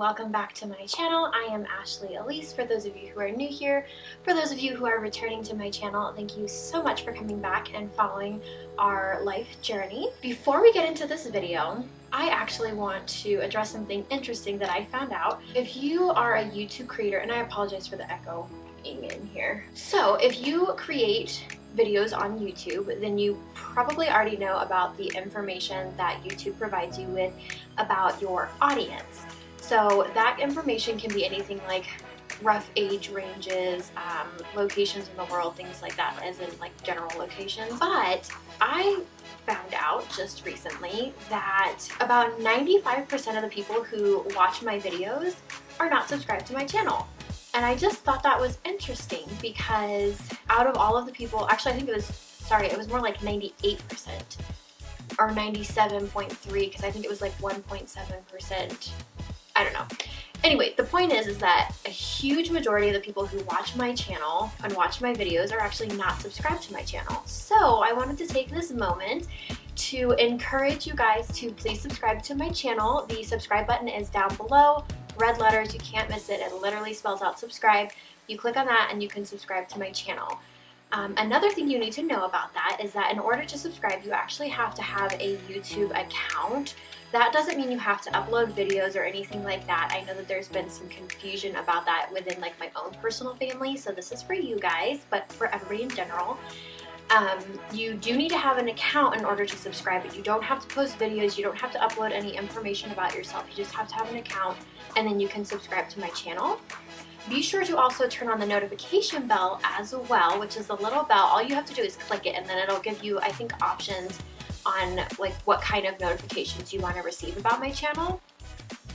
welcome back to my channel. I am AshleyElyse. For those of you who are new here, for those of you who are returning to my channel, thank you so much for coming back and following our life journey. Before we get into this video, I actually want to address something interesting that I found out. If you are a YouTube creator, and I apologize for the echo in here. So if you create videos on YouTube, then you probably already know about the information that YouTube provides you with about your audience. So that information can be anything like rough age ranges, locations in the world, things like that, as in like general locations. But I found out just recently that about 95% of the people who watch my videos are not subscribed to my channel. And I just thought that was interesting because out of all of the people, actually I think it was more like 98% or 97.3 because I think it was like 1.7%. I don't know. Anyway, the point is that a huge majority of the people who watch my channel and watch my videos are actually not subscribed to my channel. So I wanted to take this moment to encourage you guys to please subscribe to my channel. The subscribe button is down below. Red letters, you can't miss it. It literally spells out subscribe. You click on that and you can subscribe to my channel. Another thing you need to know about that is that in order to subscribe, you actually have to have a YouTube account. That doesn't mean you have to upload videos or anything like that. I know that there's been some confusion about that within like my own personal family, so this is for you guys, but for everybody in general. You do need to have an account in order to subscribe, but you don't have to post videos, you don't have to upload any information about yourself, you just have to have an account and then you can subscribe to my channel. Be sure to also turn on the notification bell as well, which is the little bell. All you have to do is click it and then it'll give you, I think, options on like what kind of notifications you want to receive about my channel.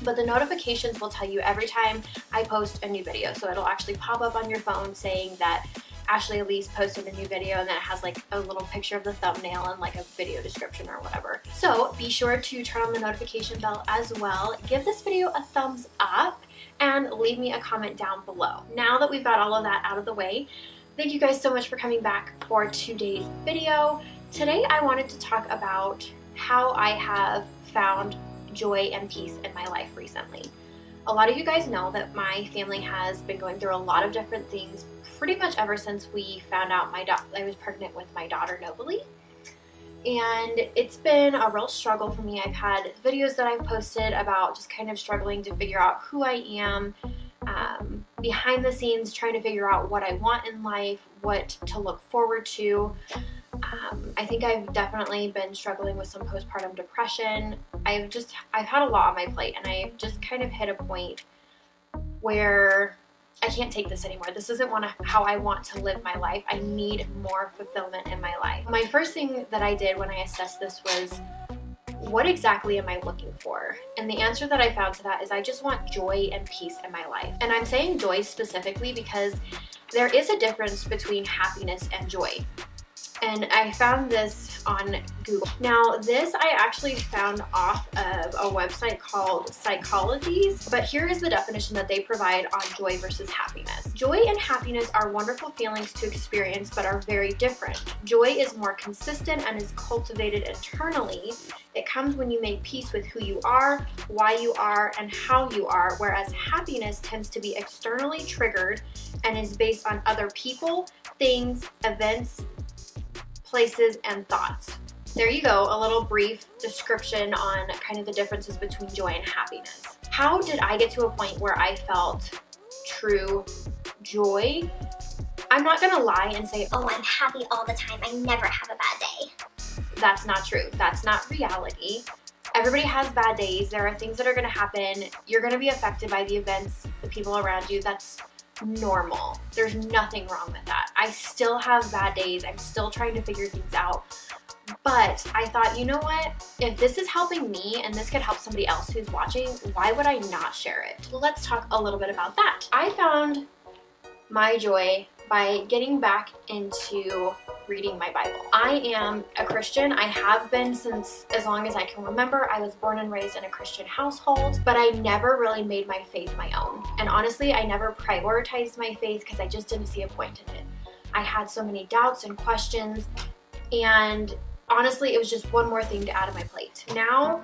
But the notifications will tell you every time I post a new video. So it'll actually pop up on your phone saying that AshleyElyse posted a new video, and then it has like a little picture of the thumbnail and like a video description or whatever. So be sure to turn on the notification bell as well. Give this video a thumbs up and leave me a comment down below. Now that we've got all of that out of the way, thank you guys so much for coming back for today's video. Today I wanted to talk about how I have found joy and peace in my life recently. A lot of you guys know that my family has been going through a lot of different things pretty much ever since we found out I was pregnant with my daughter Nobly. And it's been a real struggle for me. I've had videos that I've posted about just kind of struggling to figure out who I am, behind the scenes trying to figure out what I want in life, what to look forward to. I think I've definitely been struggling with some postpartum depression. I've had a lot on my plate, and I've just kind of hit a point where I can't take this anymore. This isn't how I want to live my life. I need more fulfillment in my life. My first thing that I did when I assessed this was, what exactly am I looking for? And the answer that I found to that is I just want joy and peace in my life. And I'm saying joy specifically because there is a difference between happiness and joy. And I found this on Google. Now this I actually found off of a website called Psychologies, but here is the definition that they provide on joy versus happiness. Joy and happiness are wonderful feelings to experience but are very different. Joy is more consistent and is cultivated internally. It comes when you make peace with who you are, why you are, and how you are, whereas happiness tends to be externally triggered and is based on other people, things, events, places, and thoughts. There you go, a little brief description on kind of the differences between joy and happiness. How did I get to a point where I felt true joy? I'm not gonna lie and say, oh, I'm happy all the time, I never have a bad day. That's not true. That's not reality. Everybody has bad days. There are things that are gonna happen. You're gonna be affected by the events, the people around you. That's normal. There's nothing wrong with that. I still have bad days. I'm still trying to figure things out. But I thought, you know what? If this is helping me and this could help somebody else who's watching, why would I not share it? Let's talk a little bit about that. I found my joy by getting back into reading my Bible. I am a Christian. I have been since as long as I can remember. I was born and raised in a Christian household, but I never really made my faith my own. And honestly, I never prioritized my faith because I just didn't see a point in it. I had so many doubts and questions, and honestly, it was just one more thing to add to my plate. Now,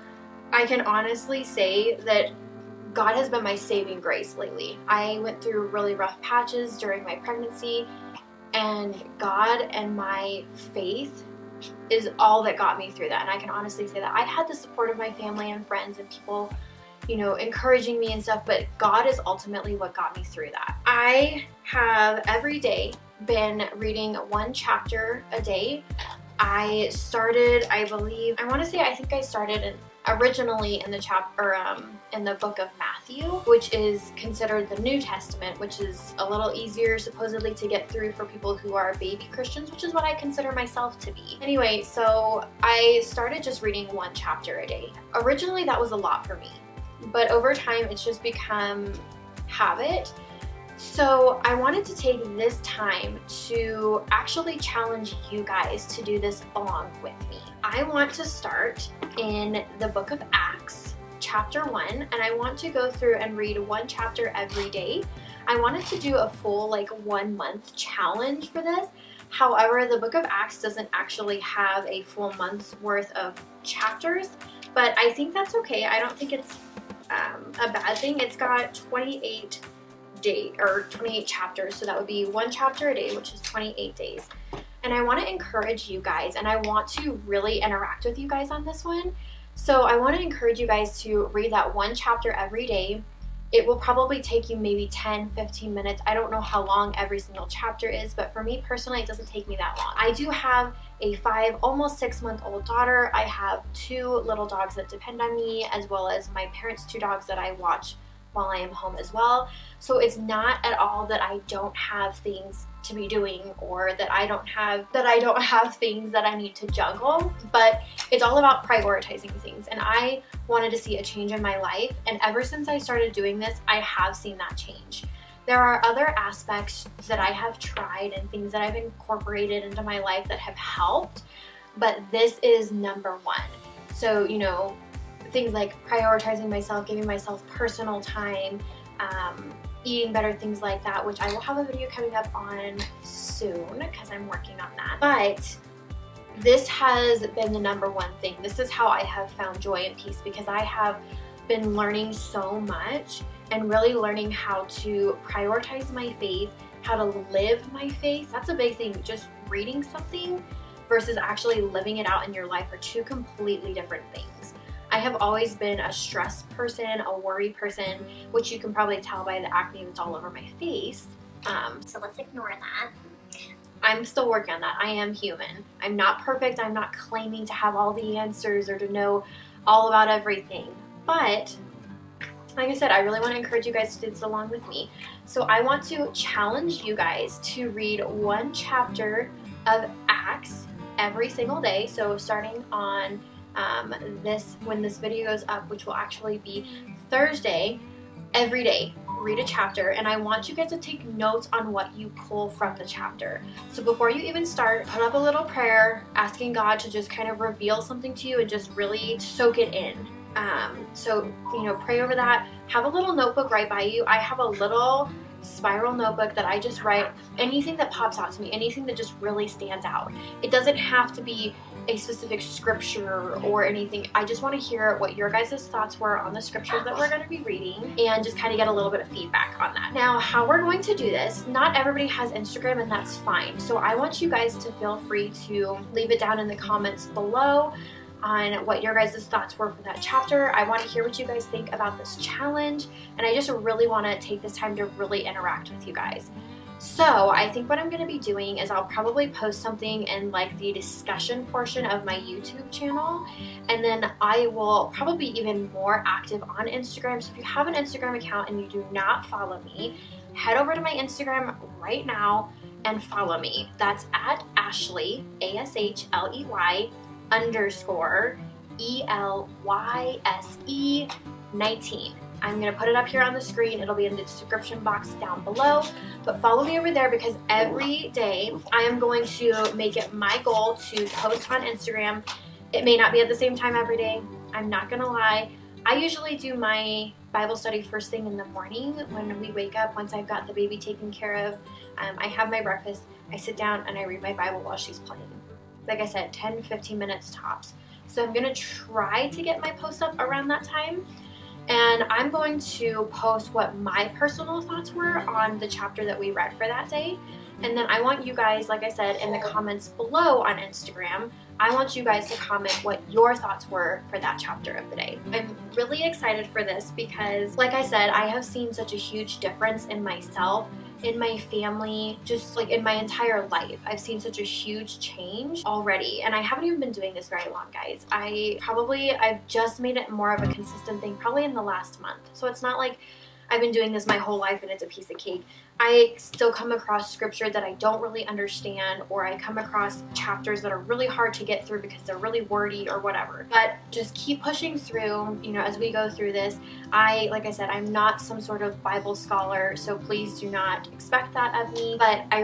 I can honestly say that God has been my saving grace lately. I went through really rough patches during my pregnancy, and God and my faith is all that got me through that. And I can honestly say that I had the support of my family and friends and people, you know, encouraging me and stuff, but God is ultimately what got me through that. I have every day been reading one chapter a day. I started, I think I started originally in the chapter, in the book of Matthew, which is considered the New Testament, which is a little easier supposedly to get through for people who are baby Christians, which is what I consider myself to be. Anyway, so I started just reading one chapter a day. Originally that was a lot for me, but over time it's just become habit. So I wanted to take this time to actually challenge you guys to do this along with me. I want to start in the book of Acts, chapter 1, and I want to go through and read one chapter every day. I wanted to do a full 1 month challenge for this. However, the book of Acts doesn't actually have a full month's worth of chapters, but I think that's okay. I don't think it's a bad thing. It's got 28 chapters, so that would be one chapter a day, which is 28 days. And I want to encourage you guys, and I want to really interact with you guys on this one. So I want to encourage you guys to read that one chapter every day. It will probably take you maybe 10-15 minutes. I don't know how long every single chapter is, but for me personally, it doesn't take me that long. I do have a 5, almost 6-month-old daughter. I have 2 little dogs that depend on me, as well as my parents' 2 dogs that I watch while I am home as well. So it's not at all that I don't have things to be doing, or that I don't have things that I need to juggle, but it's all about prioritizing things. And I wanted to see a change in my life, and ever since I started doing this, I have seen that change. There are other aspects that I have tried and things that I've incorporated into my life that have helped, but this is number 1. So, you know, things like prioritizing myself, giving myself personal time, eating better, things like that, which I will have a video coming up on soon because I'm working on that. But this has been the number 1 thing. This is how I have found joy and peace, because I have been learning so much and really learning how to prioritize my faith, how to live my faith. That's a big thing. Just reading something versus actually living it out in your life are 2 completely different things. I have always been a stress person, a worry person, which you can probably tell by the acne that's all over my face. So let's ignore that. I'm still working on that. I am human. I'm not perfect. I'm not claiming to have all the answers or to know all about everything. But like I said, I really want to encourage you guys to do this along with me. So I want to challenge you guys to read one chapter of Acts every single day. So starting on when this video goes up, which will actually be Thursday, every day read a chapter, and I want you guys to take notes on what you pull from the chapter. So before you even start, put up a little prayer asking God to just kind of reveal something to you and just really soak it in. So, you know, pray over that. Have a little notebook right by you. I have a little spiral notebook that I just write anything that pops out to me, anything that just really stands out. It doesn't have to be a specific scripture or anything. I just want to hear what your guys' thoughts were on the scriptures that we're going to be reading and just kind of get a little bit of feedback on that. Now, how we're going to do this, not everybody has Instagram, and that's fine. So I want you guys to feel free to leave it down in the comments below on what your guys' thoughts were for that chapter. I want to hear what you guys think about this challenge, and I just really want to take this time to really interact with you guys. So I think what I'm going to be doing is I'll probably post something in like the discussion portion of my YouTube channel, and then I will probably be even more active on Instagram. So if you have an Instagram account and you do not follow me, head over to my Instagram right now and follow me. That's at Ashley, AshleyElyse _ELYSE19. I'm going to put it up here on the screen. It'll be in the description box down below. But follow me over there, because every day I am going to make it my goal to post on Instagram. It may not be at the same time every day. I'm not going to lie. I usually do my Bible study first thing in the morning when we wake up, once I've got the baby taken care of. I have my breakfast. I sit down and I read my Bible while she's playing. Like I said, 10-15 minutes tops. So I'm going to try to get my post up around that time. And I'm going to post what my personal thoughts were on the chapter that we read for that day. And then I want you guys, like I said, in the comments below on Instagram, I want you guys to comment what your thoughts were for that chapter of the day. I'm really excited for this because, like I said, I have seen such a huge difference in myself, in my family, just like in my entire life. I've seen such a huge change already, and I haven't even been doing this very long, guys. I've just made it more of a consistent thing probably in the last month. So it's not like I've been doing this my whole life and it's a piece of cake. I still come across scripture that I don't really understand, or I come across chapters that are really hard to get through because they're really wordy or whatever. But just keep pushing through, you know, as we go through this. Like I said, I'm not some sort of Bible scholar, so please do not expect that of me. But I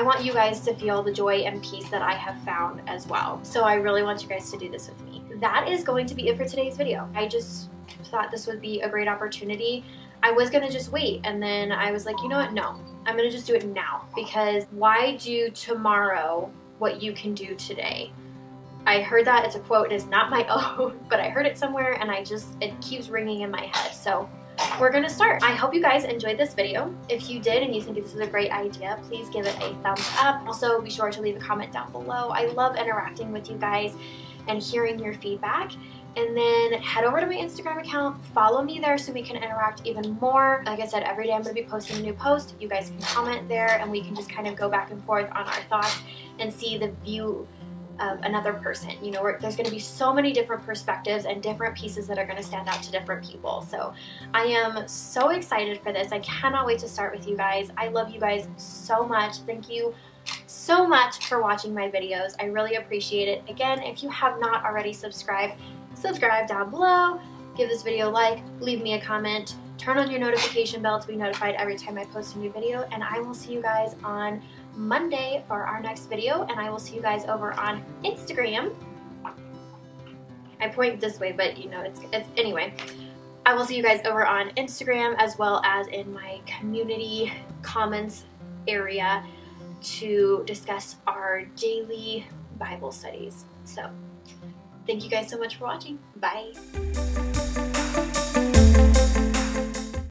want you guys to feel the joy and peace that I have found as well. So I really want you guys to do this with me. That is going to be it for today's video. I just thought this would be a great opportunity. I was gonna just wait, and then I was like, you know what, no, I'm gonna just do it now, because why do tomorrow what you can do today? I heard that, it's a quote, it is not my own, but I heard it somewhere and it keeps ringing in my head. So we're gonna start. I hope you guys enjoyed this video. If you did and you think this is a great idea, please give it a thumbs up. Also, be sure to leave a comment down below. I love interacting with you guys and hearing your feedback. And then head over to my Instagram account, follow me there so we can interact even more. Like I said, every day I'm going to be posting a new post. You guys can comment there and we can just kind of go back and forth on our thoughts and see the view of another person. You know, there's going to be so many different perspectives and different pieces that are going to stand out to different people. So I am so excited for this. I cannot wait to start with you guys. I love you guys so much. Thank you so much for watching my videos. I really appreciate it. Again, if you have not already subscribe down below, give this video a like, leave me a comment, turn on your notification bell to be notified every time I post a new video, and I will see you guys on Monday for our next video, and I will see you guys over on Instagram. I point this way, but you know, it's anyway. I will see you guys over on Instagram as well as in my community comments area to discuss our daily Bible studies. So thank you guys so much for watching. Bye.